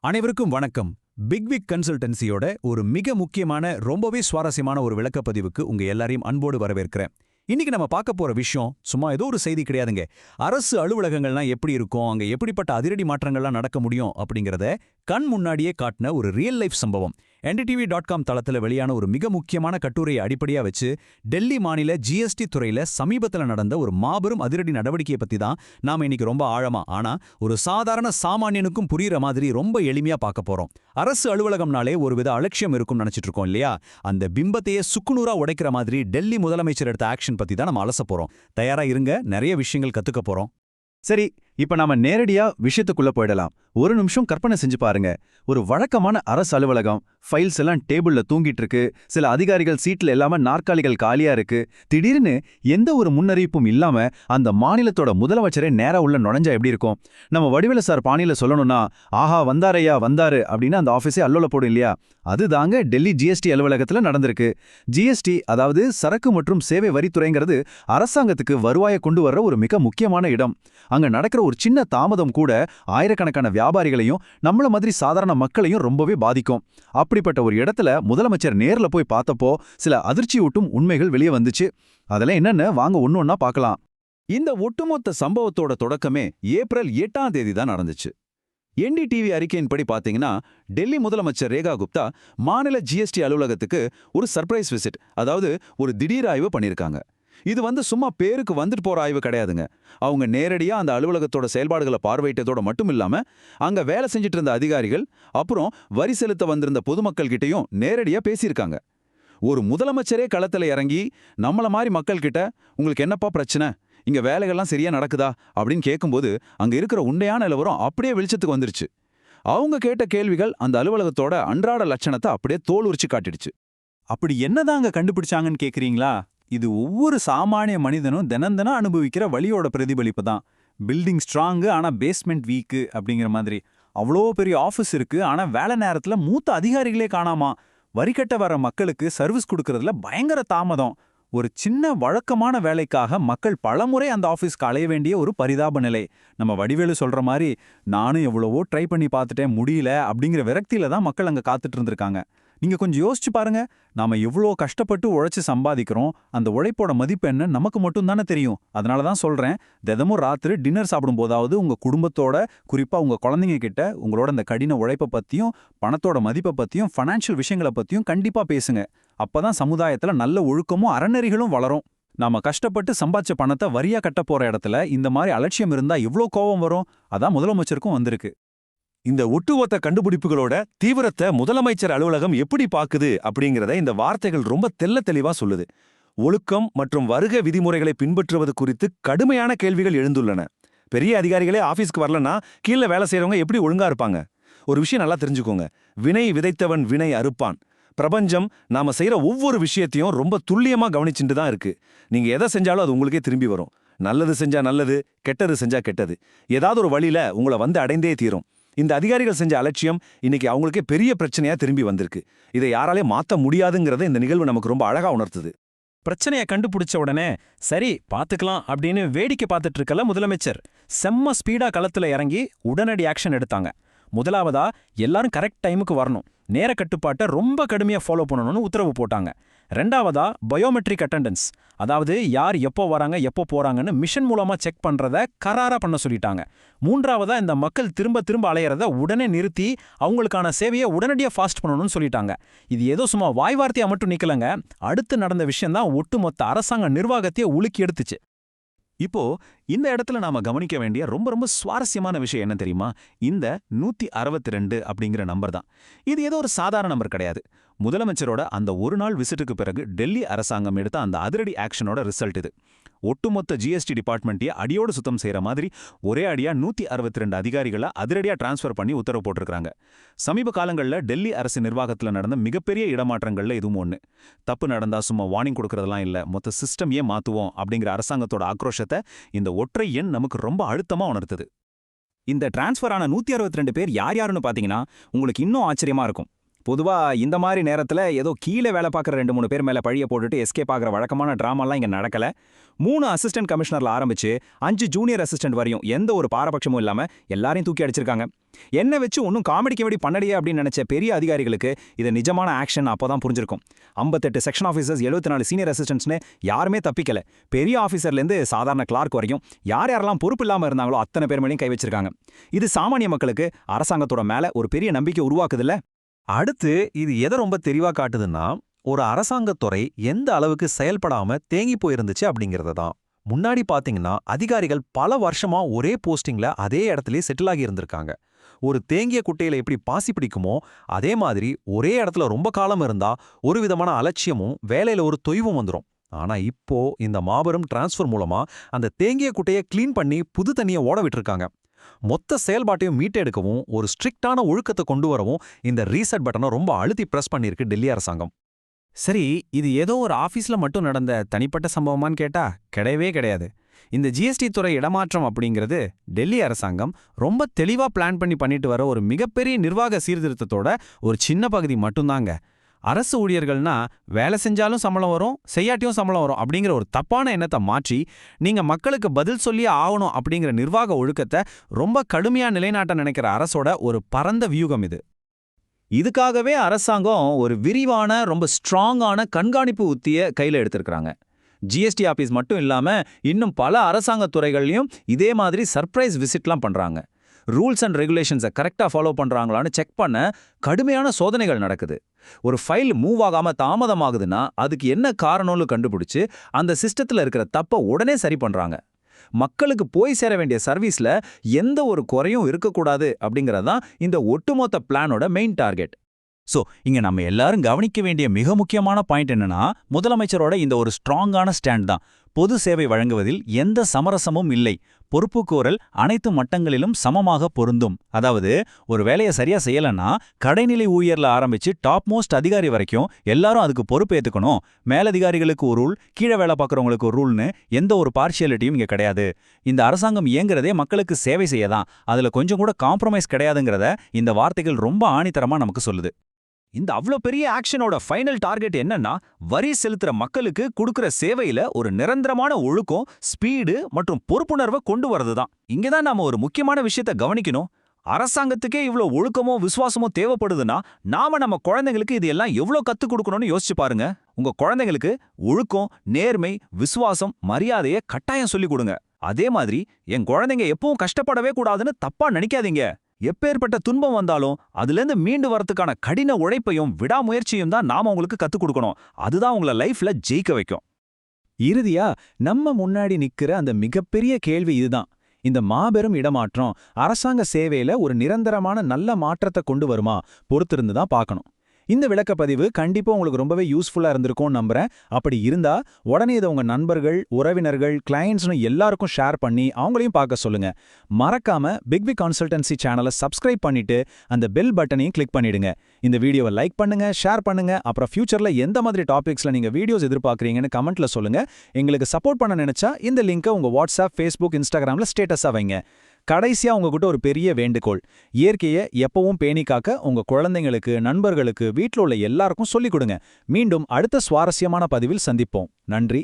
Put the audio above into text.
அனைவருக்கும் வணக்கம். பிக்விக் கன்சல்டன்சியோட ஒரு மிக முக்கியமான ரொம்பவே சுவாரஸ்யமான ஒரு விளக்கப்பதிவுக்கு உங்க எல்லாரையும் அன்போடு வரவேற்கிறேன். இன்னைக்கு நம்ம பார்க்க போற விஷயம் சும்மா ஏதோ ஒரு செய்தி கிடையாதுங்க. அரசு அலுவலகங்கள்லாம் எப்படி இருக்கும், அங்க எப்படிப்பட்ட அதிரடி மாற்றங்கள்லாம் நடக்க முடியும் அப்படிங்கறத கண் முன்னாடியே காட்டின ஒரு ரியல் லைஃப் சம்பவம். NDTV.com தளத்துல வெளியான ஒரு மிக முக்கியமான கட்டுரையை அடிப்படையா வச்சு டெல்லி மாநில ஜிஎஸ்டி துறையில சமீபத்துல நடந்த ஒரு மாபெரும் அதிரடி நடவடிக்கையை பத்தி தான் நாம இன்னைக்கு ரொம்ப ஆழமா, ஆனா ஒரு சாதாரண சாமானியனுக்கும் புரியுற மாதிரி ரொம்ப எளிமையா பார்க்க போறோம். அரசு அலுவலகம்னாலே ஒருவித அலட்சியம் இருக்கும் நினைச்சிட்டு இருக்கோம் இல்லையா? அந்த பிம்பத்தையே சுக்குநூறா உடைக்கிற மாதிரி டெல்லி முதலமைச்சர் எடுத்த ஆக்ஷன் பத்தி தான் நம்ம அலச போறோம். தயாரா இருங்க, நிறைய விஷயங்கள் கத்துக்க போறோம். சரி, இப்ப நாம நேரடியா விஷயத்துக்குள்ள போயிடலாம். ஒரு நிமிஷம் கற்பனை செஞ்சு பாருங்க. ஒரு வழக்கமான அரசு அலுவலகம், ஃபைல்ஸ் எல்லாம் டேபிள்ல தூங்கிட்டு இருக்கு, சில அதிகாரிகள் சீட்ல இல்லாம நாற்காலிகள் காலியா இருக்கு. திடீர்னு எந்த ஒரு முன்னறிவிப்பும் இல்லாம அந்த மாநிலத்தோட முதலமைச்சரே நேரா உள்ள நுழைஞ்சா எப்படி இருக்கும்? நம்ம வடிவேலு சார் பாணியில சொல்லணும்னா, ஆஹா வந்தாரையா வந்தாரு அப்படின்னு அந்த ஆஃபீஸே அல்லோல போடும் இல்லையா? அதுதாங்க டெல்லி ஜிஎஸ்டி அலுவலகத்துல நடந்திருக்கு. ஜிஎஸ்டி, அதாவது சரக்கு மற்றும் சேவை வரித்துறைங்கிறது அரசாங்கத்துக்கு வருவாயை கொண்டு வர்ற ஒரு மிக முக்கியமான இடம். அங்க நடக்கிற ஒரு சின்ன தாமதம் கூட ஆயிரக்கணக்கான வியாபாரிகளையும் நம்மள மாதிரி சாதாரண மக்களையும் ரொம்பவே பாதிக்கும். அப்படிப்பட்ட ஒரு இடத்துல முதலமைச்சர் நேர்ல போய் பார்த்தப்போ சில அதிர்ச்சியூட்டும் உண்மைகள் வெளியே வந்துச்சு. அதெல்லாம் என்னன்னு வாங்க ஒன்னு ஒன்னா பார்க்கலாம். இந்த ஒட்டுமொத்த சம்பவத்தோட தொடக்கமே ஏப்ரல் 8ஆம் தேதி தான் நடந்துச்சு. NDTV அறிக்கையின்படி பாத்தீங்கன்னா, டெல்லி முதலமைச்சர் ரேகா குப்தா மாநில ஜிஎஸ்டி அலுவலகத்துக்கு ஒரு சர்ப்ரைஸ் விசிட், அதாவது ஒரு திடீர் ஆய்வு பண்ணியிருக்காங்க. இது சும்மா பேருக்கு வந்துட்டு போற ஆய்வு கிடையாதுங்க. அவங்க நேரடியா அந்த அலுவலகத்தோட செயல்பாடுகளை பார்வையிட்டதோட மட்டும் இல்லாம, அங்க வேலை செஞ்சுட்டு இருந்த அதிகாரிகள், அப்புறம் வரி செலுத்த வந்திருந்த பொதுமக்கள் கிட்டையும் நேரடியா பேசியிருக்காங்க. ஒரு முதலமைச்சரே களத்துல இறங்கி நம்மள மாதிரி மக்கள் கிட்ட உங்களுக்கு என்னப்பா பிரச்சனை, இங்க வேலைகள்லாம் சரியா நடக்குதா அப்படின்னு கேட்கும்போது அங்க இருக்கிற உண்மையான நிலவரம் அப்படியே வெளிச்சத்துக்கு வந்துருச்சு. அவங்க கேட்ட கேள்விகள் அந்த அலுவலகத்தோட அன்றாட லட்சணத்தை அப்படியே தோல் உரிச்சு காட்டிடுச்சு. அப்படி என்னதான் அங்க கண்டுபிடிச்சாங்கன்னு கேக்குறீங்களா? இது ஒவ்வொரு சாமானிய மனிதனும் தினம் அனுபவிக்கிற வழியோட பிரதிபலிப்பு தான். பில்டிங் ஸ்ட்ராங்கு ஆனா பேஸ்மெண்ட் வீக்கு அப்படிங்கிற மாதிரி. அவ்வளோ பெரிய ஆஃபீஸ் இருக்கு, ஆனா வேலை நேரத்துல மூத்த அதிகாரிகளே காணாமா. வரிக்கட்ட வர மக்களுக்கு சர்வீஸ் கொடுக்கறதுல பயங்கர தாமதம். ஒரு சின்ன வழக்கமான வேலைக்காக மக்கள் பலமுறை அந்த ஆஃபீஸ்க்கு அலைய வேண்டிய ஒரு பரிதாப நிலை. நம்ம வடிவேலு சொல்ற மாதிரி, நானும் எவ்வளவோ ட்ரை பண்ணி பார்த்துட்டேன் முடியல அப்படிங்கிற விரக்தியில தான் மக்கள் அங்க காத்துட்டு இருந்திருக்காங்க. நீங்க கொஞ்சம் யோசிச்சு பாருங்க, நாம எவ்வளோ கஷ்டப்பட்டு உழைச்சு சம்பாதிக்கிறோம், அந்த உழைப்போட மதிப்பு என்ன நமக்கு மட்டும் தானே தெரியும். அதனால தான் சொல்றேன், தினமும் ராத்திரி டின்னர் சாப்பிடும் போதாவது உங்க குடும்பத்தோட, குறிப்பா உங்க குழந்தைங்க கிட்ட உங்களோட அந்த கடின உழைப்பை பத்தியும் பணத்தோட மதிப்பை பத்தியும் ஃபைனான்ஷியல் விஷயங்களை பத்தியும் கண்டிப்பா பேசுங்க. அப்பதான் சமுதாயத்துல நல்ல ஒழுக்கமும் அறநெறிகளும் வளரும். நாம கஷ்டப்பட்டு சம்பாதிச்ச பணத்தை வரியா கட்ட போற இடத்துல இந்த மாதிரி அலட்சியம் இருந்தா எவ்வளோ கோபம் வரும். அதான் முதலமைச்சருக்கும் வந்திருக்கு. இந்த ஒட்டுமொத்த கண்டுபிடிப்புகளோட தீவிரத்தை முதலமைச்சர் அலுவலகம் எப்படி பாக்குது அப்படிங்கிறத இந்த வார்த்தைகள் ரொம்ப தெளிவா சொல்லுது. ஒழுக்கம் மற்றும் வருகை விதிமுறைகளை பின்பற்றுவது குறித்து கடுமையான கேள்விகள் எழுந்துள்ளன. பெரிய அதிகாரிகளே ஆபீஸ்க்கு வரலன்னா கீழே வேலை செய்யறவங்க எப்படி ஒழுங்கா இருப்பாங்க? ஒரு விஷயம் நல்லா தெரிஞ்சுக்கோங்க, வினை விதைத்தவன் வினை அறுப்பான். பிரபஞ்சம் நாம செய்யற ஒவ்வொரு விஷயத்தையும் ரொம்ப துல்லியமா கவனிச்சுட்டு தான் இருக்கு. நீங்க எதை செஞ்சாலும் அது உங்களுக்கே திரும்பி வரும். நல்லது செஞ்சா நல்லது, கெட்டது செஞ்சா கெட்டது, ஏதாவது ஒரு வழியில உங்களை அடைந்தே தீரும். இந்த அதிகாரிகள் செஞ்ச அலட்சியம் இன்னைக்கு அவங்களுக்கே பெரிய பிரச்சனையா திரும்பி வந்திருக்கு. இதை யாராலே மாத்த முடியாதுங்கிறத இந்த நிகழ்வு நமக்கு ரொம்ப அழகா உணர்த்துது. பிரச்சனையை கண்டுபிடிச்ச உடனே சரி பாத்துக்கலாம் அப்படின்னு வேடிக்கை பார்த்துட்டு இருக்கல முதலமைச்சர், செம்ம ஸ்பீடா களத்துல இறங்கி உடனடி ஆக்ஷன் எடுத்தாங்க. முதலாவதா, எல்லாரும் கரெக்ட் டைமுக்கு வரணும், நேர கட்டுப்பாட்டை ரொம்ப கடுமையா ஃபாலோ பண்ணணும்னு உத்தரவு போட்டாங்க. ரெண்டாவதா, பயோமெட்ரிக் அட்டெண்டன்ஸ், அதாவது யார் எப்போ வராங்க எப்போ போறாங்கன்னு மிஷன் மூலமா செக் பண்றத கராரா பண்ண சொல்லிட்டாங்க. மூன்றாவதா, இந்த மக்கள் திரும்ப அலையறத உடனே நிறுத்தி அவங்களுக்கான சேவையை உடனடியா ஃபாஸ்ட் பண்ணணும்னு சொல்லிட்டாங்க. இது ஏதோ சும்மா வாய் வார்த்தையா மட்டும் நிக்கலங்க, அடுத்து நடந்த விஷயம் தான் ஒட்டுமொத்த அரசாங்க நிர்வாகத்தையே உலுக்கி எடுத்துச்சு. இப்போ இந்த இடத்துல நாம கவனிக்க வேண்டிய ரொம்ப சுவாரஸ்யமான விஷயம் என்ன தெரியுமா? இந்த 162 அப்படிங்கிற நம்பர் தான். இது ஏதோ ஒரு சாதாரண நம்பர் கிடையாது. முதலமைச்சரோட அந்த ஒரு நாள் விசிட்டுக்கு பிறகு டெல்லி அரசாங்கம் எடுத்த அந்த அதிரடி ஆக்ஷனோட ரிசல்ட் இது. ஒட்டுமொத்த ஜிஎஸ்டி டிபார்ட்மெண்ட்டையே அடியோடு சுத்தம் செய்யற மாதிரி ஒரே அடியா 162 அதிகாரிகளை அதிரடியா டிரான்ஸ்ஃபர் பண்ணி உத்தரவு போட்டிருக்காங்க. சமீப காலங்கள்ல டெல்லி அரசு நிர்வாகத்துல நடந்த மிகப்பெரிய இடமாற்றங்கள்ல இதுவும் ஒண்ணு. தப்பு நடந்தா சும்மா வார்னிங் கொடுக்கறதெல்லாம் இல்ல, மொத்த சிஸ்டம் ஏன் மாத்துவோம் அப்படிங்கிற அரசாங்கத்தோட ஆக்ரோஷத்தை இந்த ஒற்றை எண் நமக்கு ரொம்ப அழுத்தமா உணர்த்துது. இந்த டிரான்ஸ்ஃபர் ஆன 162 பேர் யார் யாருன்னு பாத்தீங்கன்னா உங்களுக்கு இன்னும் ஆச்சரியமா இருக்கும். பொதுவா இந்த மாதிரி நேரத்துல ஏதோ கீழே வேலை பார்க்குற 2-3 பேர் மேல பழிய போட்டுட்டு எஸ்கேப் ஆகிற வழக்கமான டிராமாலாம் இங்க நடக்கல. 3 அசிஸ்டன்ட் கமிஷனர்ல ஆரம்பிச்சு 5 ஜூனியர் அசிஸ்டன்ட் வரையும் எந்த ஒரு பாரபட்சமும் இல்லாம எல்லாரையும் தூக்கி அடிச்சிருக்காங்க. என்ன வச்சு ஒன்றும் காமெடி கமெடி பண்ணலையே அப்படின்னு நினைச்ச பெரிய அதிகாரிகளுக்கு இது நிஜமான ஆக்ஷன் அப்போதான் புரிஞ்சிருக்கும். 58 செக்ஷன் ஆஃபீஸர்ஸ், 74 சீனியர் அசிஸ்டன்ட்ஸ்னு யாருமே தப்பிக்கல. பெரிய ஆஃபீஸர்லேருந்து சாதாரண கிளார்க் வரைக்கும் யார் யாரெல்லாம் பொறுப்பு இல்லாமல் இருந்தாங்களோ அத்தனை பேர் மேலேயும் கை வச்சிருக்காங்க. இது சாமானிய மக்களுக்கு அரசாங்கத்தோட மேல ஒரு பெரிய நம்பிக்கை உருவாக்குதுல்ல. அடுத்து இது எதை ரொம்ப தெளிவா காட்டுதுன்னா, ஒரு அரசாங்கத்துறை எந்த அளவுக்கு செயல்படாம தேங்கி போயிருந்துச்சு அப்படிங்கறது தான். முன்னாடி பாத்தீங்கன்னா அதிகாரிகள் பல வருஷமா ஒரே போஸ்டிங்ல அதே இடத்துல செட்டில் ஆகி இருந்திருக்காங்க. ஒரு தேங்கிய குட்டையில எப்படி பாசி பிடிக்குமோ அதே மாதிரி ஒரே இடத்துல ரொம்ப காலம் இருந்தா ஒரு விதமான அலட்சியமும் வேலையில ஒரு தொய்வும் வந்துரும். ஆனா இப்போ இந்த மாபெரும் டிரான்ஸ்ஃபர் மூலமா அந்த தேங்கிய குட்டையை கிளீன் பண்ணி புது தண்ணியை ஓட விட்டுருக்காங்க. மொத்த செயல்பாட்டையும் மீட்டெடுக்கவும் ஒரு ஸ்ட்ரிக்டான ஒழுக்கத்தை கொண்டு வரவும் இந்த ரீசெட் பட்டனை ரொம்ப அழுத்தி பிரஸ் பண்ணியிருக்கு டெல்லி அரசாங்கம். சரி, இது ஏதோ ஒரு ஆஃபீஸில் மட்டும் நடந்த தனிப்பட்ட சம்பவமான்னு கேட்டா கிடையவே கிடையாது. இந்த ஜிஎஸ்டி துறை இடமாற்றம் அப்படிங்கிறது டெல்லி அரசாங்கம் ரொம்ப தெளிவாக பிளான் பண்ணிட்டு வர ஒரு மிகப்பெரிய நிர்வாக சீர்திருத்தத்தோட ஒரு சின்ன பகுதி மட்டும்தாங்க. அரசு ஊழியர்கள்னா வேலை செஞ்சாலும் சம்பளம் வரும், செய்யாட்டியும் சம்பளம் வரும் அப்படிங்கிற ஒரு தப்பான எண்ணத்தை மாற்றி நீங்க மக்களுக்கு பதில் சொல்லியே ஆகணும் அப்படிங்கிற நிர்வாக ஒழுக்கத்தை ரொம்ப கடுமையா நிலைநாட்ட நினைக்கிற அரசோட ஒரு பரந்த வியூகம் இது. இதுக்காகவே அரசாங்கம் ஒரு விரிவான ரொம்ப ஸ்ட்ராங்கான கண்காணிப்பு உத்தியை கையில் எடுத்திருக்கிறாங்க. ஜிஎஸ்டி ஆபீஸ் மட்டும் இல்லாம இன்னும் பல அரசாங்க துறைகள்லையும் இதே மாதிரி சர்ப்ரைஸ் விசிட்லாம் பண்றாங்க. ரூல்ஸ் அண்ட் ரெகுலேஷன்ஸை கரெக்டாக ஃபாலோ பண்றாங்களான்னு செக் பண்ண கடுமையான சோதனைகள் நடக்குது. ஒரு ஃபைல் மூவ் ஆகாம தாமதமாகுதுன்னா அதுக்கு என்ன காரணம்னு கண்டுபிடிச்சு அந்த சிஸ்டத்தில் இருக்கிற தப்பை உடனே சரி பண்றாங்க. மக்களுக்கு போய் சேர வேண்டிய சர்வீஸ்ல எந்த ஒரு குறையும் இருக்கக்கூடாது அப்படிங்கிறது தான் இந்த ஒட்டுமொத்த பிளானோட மெயின் டார்கெட். சோ இங்க நம்ம எல்லாரும் கவனிக்க வேண்டிய மிக முக்கியமான பாயிண்ட் என்னன்னா, முதலமைச்சரோட இந்த ஒரு ஸ்ட்ராங்கான ஸ்டாண்ட் தான். பொது சேவை வழங்குவதில் எந்த சமரசமும் இல்லை, பொறுப்புக்கோரல் அனைத்து மட்டங்களிலும் சமமாக பொருந்தும். அதாவது ஒரு வேலையை சரியா செய்யலன்னா கடைநிலை ஊழியர்ல ஆரம்பிச்சு டாப் மோஸ்ட் அதிகாரி வரைக்கும் எல்லாரும் அதுக்கு பொறுப்பேற்றுக்கணும். மேலதிகாரிகளுக்கு ஒரு ரூல், கீழே வேலை பார்க்குறவங்களுக்கு ஒரு ரூல்னு எந்த ஒரு பார்ஷியாலிட்டியும் இங்க கிடையாது. இந்த அரசாங்கம் இயங்குறதே மக்களுக்கு சேவை செய்யதான், அதுல கொஞ்சம் கூட காம்ப்ரமைஸ் கிடையாதுங்கிறத இந்த வார்த்தைகள் ரொம்ப ஆணித்தரமா நமக்கு சொல்லுது. இந்த அவ்வளோ பெரிய ஆக்ஷனோட ஃபைனல் டார்கெட் என்னன்னா, வரி செலுத்துற மக்களுக்கு கொடுக்குற சேவையில ஒரு நிரந்தரமான ஒழுக்கம், ஸ்பீடு மற்றும் பொறுப்புணர்வை கொண்டு வரதுதான். இங்கதான் நாம ஒரு முக்கியமான விஷயத்த கவனிக்கணும். அரசாங்கத்துக்கே இவ்வளோ ஒழுக்கமோ விசுவாசமோ தேவைப்படுதுன்னா நாம நம்ம குழந்தைங்களுக்கு இது எல்லாம் எவ்வளோ கத்துக் கொடுக்கணும்னு யோசிச்சு பாருங்க. உங்க குழந்தைங்களுக்கு ஒழுக்கம், நேர்மை, விசுவாசம், மரியாதையை கட்டாயம் சொல்லிக் கொடுங்க. அதே மாதிரி என் குழந்தைங்க எப்பவும் கஷ்டப்படவே கூடாதுன்னு தப்பா நினைக்காதீங்க. எப்பேற்பட்ட துன்பம் வந்தாலும் அதுலேருந்து மீண்டு வரத்துக்கான கடின உழைப்பையும் விடாமுயற்சியும் தான் நாம உங்களுக்கு கத்துக் கொடுக்கணும். அதுதான் உங்களை லைஃப்ல ஜெயிக்க வைக்கும். இறுதியா நம்ம முன்னாடி நிக்கிற அந்த மிகப்பெரிய கேள்வி இதுதான். இந்த மாபெரும் இடமாற்றம் அரசாங்க சேவையில ஒரு நிரந்தரமான நல்ல மாற்றத்தை கொண்டு வருமா? பொறுத்திருந்து தான் பார்க்கணும். இந்த விளக்கப்பதிவு கண்டிப்பா உங்களுக்கு ரொம்பவே யூஸ்ஃபுல்லா இருந்திருக்கும்னு நம்புறேன். அப்படி இருந்தா உடனே இதை உங்க நண்பர்கள், உறவினர்கள், கிளையண்ட்ஸ்னு எல்லாருக்கும் ஷேர் பண்ணி அவங்களையும் பார்க்க சொல்லுங்க. மறக்காம பிக்விக் கன்சல்டன்சி சேனலை சப்ஸ்கிரைப் பண்ணிட்டு அந்த பெல் பட்டனையும் கிளிக் பண்ணிடுங்க. இந்த வீடியோவை லைக் பண்ணுங்க, ஷேர் பண்ணுங்க. அப்புறம் ஃபியூச்சர்ல எந்த மாதிரி டாபிக்ஸ்ல நீங்க வீடியோஸ் எதிர்பார்க்கறீங்கன்னு கமெண்ட்ல சொல்லுங்க. எங்களுக்கு சப்போர்ட் பண்ண நினைச்சா இந்த லிங்கை உங்க வாட்ஸ்அப், ஃபேஸ்புக், இன்ஸ்டாகிராம்ல ஸ்டேட்டஸா வைங்க. கடைசியா உங்ககிட்ட ஒரு பெரிய வேண்டுகோள். இயற்கையை எப்பவும் பேணி காக்க உங்க குழந்தைங்களுக்கு, நண்பர்களுக்கு, வீட்டில் உள்ள எல்லாருக்கும் சொல்லிக் கொடுங்க. மீண்டும் அடுத்த சுவாரஸ்யமான பதிவில் சந்திப்போம். நன்றி.